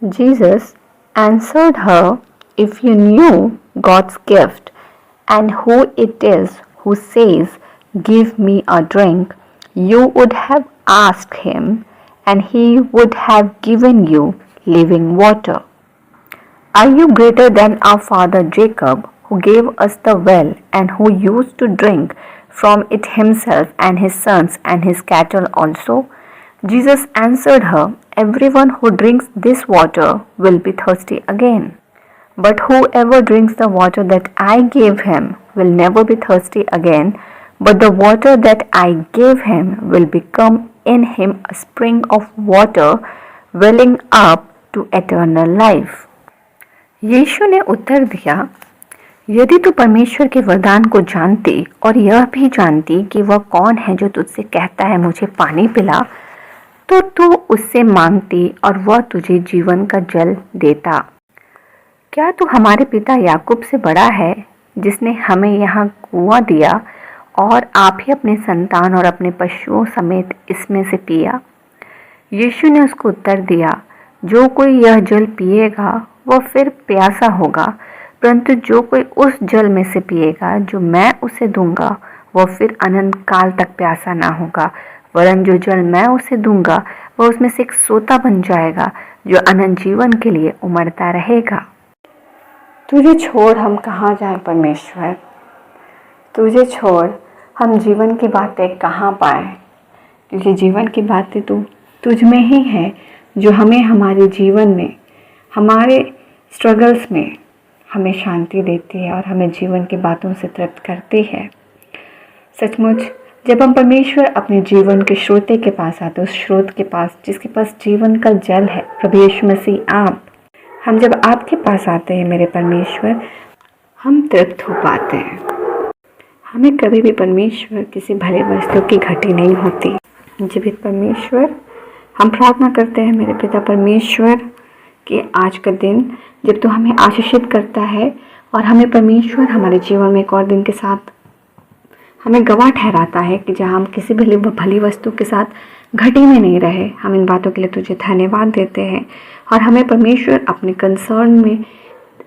Jesus answered her, "If you knew God's gift and who it is who says, 'Give me a drink,' you would have asked him, and he would have given you living water. Are you greater than our father Jacob, who gave us the well and who used to drink from it himself and his sons and his cattle also?" Jesus answered her, "Everyone who drinks this water will be thirsty again. But whoever drinks the water that I gave him will never be thirsty again, but the water that I gave him will become in him a spring of water welling up to eternal life." यीशु ने उत्तर दिया, "यदि तू परमेश्वर के वरदान को जानती और यह भी जानती कि वह कौन है जो तुझसे कहता है, 'मुझे पानी पिला,' तो तू उससे मांगती और वह तुझे जीवन का जल देता। क्या तू हमारे पिता याकूब से बड़ा है, जिसने हमें यहाँ कुआं दिया और आप ही अपने संतान और अपने पशुओं समेत इसमें से पिया?" यीशु ने उसको उत्तर दिया, "जो कोई यह जल पिएगा वह फिर प्यासा होगा, परंतु जो कोई उस जल में से पिएगा जो मैं उसे दूंगा वह फिर अनंत काल तक प्यासा ना होगा, वरन जो जल मैं उसे दूंगा वह उसमें से एक सोता बन जाएगा जो अनंत जीवन के लिए उमड़ता रहेगा।" तुझे छोड़ हम कहाँ जाएं परमेश्वर, तुझे छोड़ हम जीवन की बातें कहाँ पाएं, क्योंकि जीवन की बातें तो तुझ में ही हैं जो हमें हमारे जीवन में, हमारे स्ट्रगल्स में हमें शांति देती है और हमें जीवन की बातों से तृप्त करती है। सचमुच जब हम परमेश्वर अपने जीवन के स्रोते के पास आते हैं, उस स्रोत के पास जिसके पास जीवन का जल है, प्रभु यीशु मसीह आप, हम जब आपके पास आते हैं मेरे परमेश्वर, हम तृप्त हो पाते हैं। हमें कभी भी परमेश्वर किसी भले वस्तु की घटी नहीं होती। जीवित परमेश्वर, हम प्रार्थना करते हैं मेरे पिता परमेश्वर कि आज का दिन जब तू हमें आशीषित करता है और हमें परमेश्वर हमारे जीवन में एक और दिन के साथ हमें गवाह ठहराता है कि जहाँ हम किसी भली वस्तु के साथ घटी में नहीं रहे, हम इन बातों के लिए तुझे धन्यवाद देते हैं और हमें परमेश्वर अपने कंसर्न में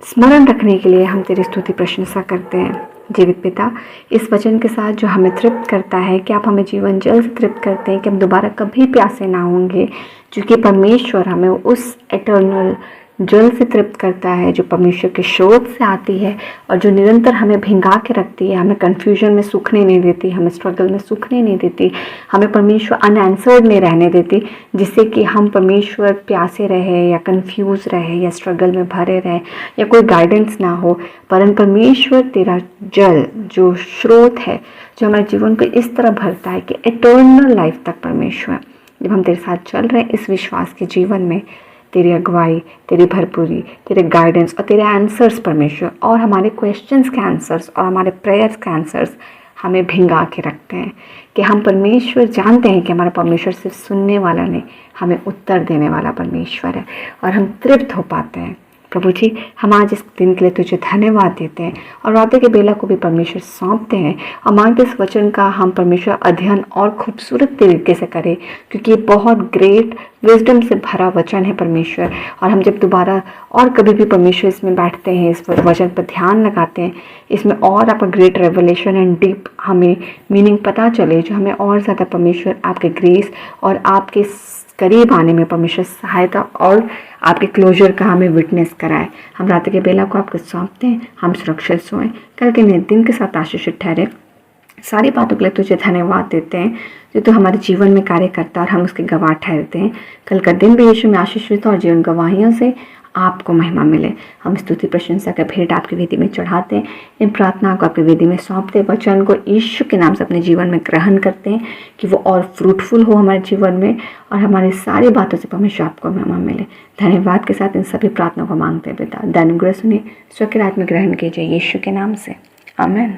स्मरण रखने के लिए हम तेरी स्तुति प्रशंसा करते हैं। जीवित पिता, इस वचन के साथ जो हमें तृप्त करता है कि आप हमें जीवन जल से तृप्त करते हैं कि हम दोबारा कभी प्यासे ना होंगे, क्योंकि परमेश्वर हमें उस एटर्नल जल से तृप्त करता है जो परमेश्वर के स्रोत से आती है और जो निरंतर हमें भिंगा के रखती है, हमें कन्फ्यूजन में सूखने नहीं देती, हमें स्ट्रगल में सूखने नहीं देती, हमें परमेश्वर अनआंसर्ड नहीं रहने देती, जिससे कि हम परमेश्वर प्यासे रहे या कन्फ्यूज़ रहे या स्ट्रगल में भरे रहे या कोई गाइडेंस ना हो। परंतु परमेश्वर तेरा जल जो स्रोत है, जो हमारे जीवन को इस तरह भरता है कि एटर्नल लाइफ तक परमेश्वर, जब हम तेरे साथ चल रहे हैं इस विश्वास के जीवन में, तेरी अगुवाई, तेरी भरपूरी, तेरे गाइडेंस और तेरे आंसर्स परमेश्वर, और हमारे क्वेश्चंस के आंसर्स और हमारे प्रेयर्स के आंसर्स हमें भिंगा के रखते हैं कि हम परमेश्वर जानते हैं कि हमारा परमेश्वर सिर्फ सुनने वाला नहीं, हमें उत्तर देने वाला परमेश्वर है और हम तृप्त हो पाते हैं। प्रभु जी, हम आज इस दिन के लिए तुझे धन्यवाद देते हैं और रात के बेला को भी परमेश्वर सौंपते हैं और मांगते इस वचन का हम परमेश्वर अध्ययन और खूबसूरत तरीके से करें, क्योंकि ये बहुत ग्रेट विजडम से भरा वचन है परमेश्वर। और हम जब दोबारा और कभी भी परमेश्वर इसमें बैठते हैं, इस वचन पर ध्यान लगाते हैं, इसमें और आपका ग्रेट रेवलेशन एंड डीप हमें मीनिंग पता चले, जो हमें और ज़्यादा परमेश्वर आपके ग्रेस और आपके करीब आने में परमेश्वर सहायता और आपके क्लोजर का हमें विटनेस कराए। हम रात के बेला को आपको सौंपते हैं, हम सुरक्षित सोएं, कल के नए दिन के साथ आशीषित ठहरे। सारी बातों के लिए तुझे धन्यवाद देते हैं जो तू हमारे जीवन में कार्य करता और हम उसके गवाह ठहरते हैं। कल का दिन भी यीशु में आशीषित और जीवन गवाहियों से आपको महिमा मिले। हम स्तुति प्रशंसा का भेंट आपकी वेदी में चढ़ाते हैं, इन प्रार्थना को आपकी वेदी में सौंपते हैं, वचन को यीशु के नाम से अपने जीवन में ग्रहण करते हैं कि वो और फ्रूटफुल हो हमारे जीवन में और हमारी सारी बातों से परमेश्वर आपको महिमा मिले। धन्यवाद के साथ इन सभी प्रार्थना को मांगते हैं पिता। धन्यवाद सुनिए, स्व के रात में ग्रहण कीजिए यीशु के नाम से, आमीन।